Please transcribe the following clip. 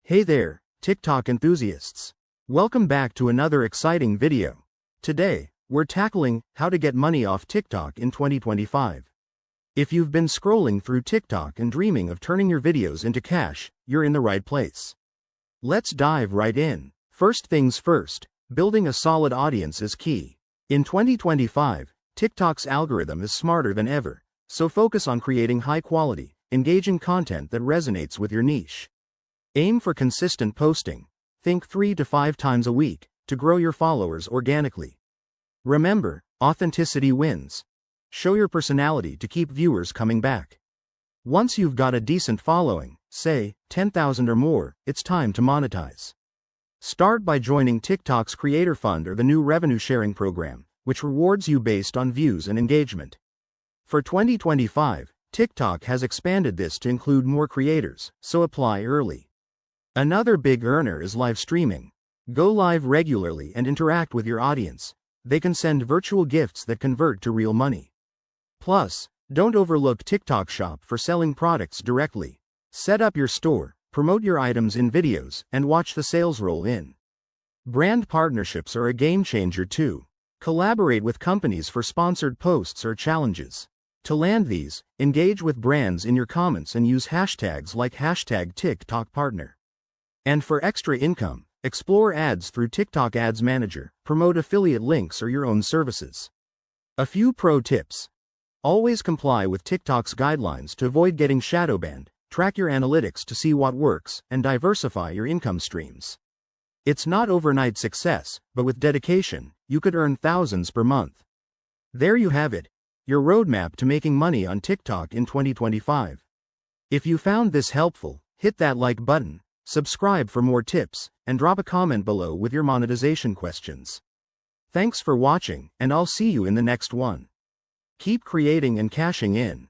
Hey there, TikTok enthusiasts. Welcome back to another exciting video. Today, we're tackling how to get money off TikTok in 2025. If you've been scrolling through TikTok and dreaming of turning your videos into cash, you're in the right place. Let's dive right in. First things first, building a solid audience is key. In 2025, TikTok's algorithm is smarter than ever, so focus on creating high-quality, engaging content that resonates with your niche. Aim for consistent posting. Think 3 to 5 times a week to grow your followers organically. Remember, authenticity wins. Show your personality to keep viewers coming back. Once you've got a decent following, say 10,000 or more, it's time to monetize. Start by joining TikTok's Creator Fund or the new revenue sharing program, which rewards you based on views and engagement. For 2025, TikTok has expanded this to include more creators, so apply early. Another big earner is live streaming. Go live regularly and interact with your audience. They can send virtual gifts that convert to real money. Plus, don't overlook TikTok Shop for selling products directly. Set up your store, promote your items in videos, and watch the sales roll in. Brand partnerships are a game changer too. Collaborate with companies for sponsored posts or challenges. To land these, engage with brands in your comments and use hashtags like #TikTokPartner. And for extra income, explore ads through TikTok Ads Manager, promote affiliate links or your own services. A few pro tips. Always comply with TikTok's guidelines to avoid getting shadow banned, track your analytics to see what works, and diversify your income streams. It's not overnight success, but with dedication, you could earn thousands per month. There you have it, your roadmap to making money on TikTok in 2025. If you found this helpful, hit that like button. Subscribe for more tips, and drop a comment below with your monetization questions. Thanks for watching, and I'll see you in the next one. Keep creating and cashing in.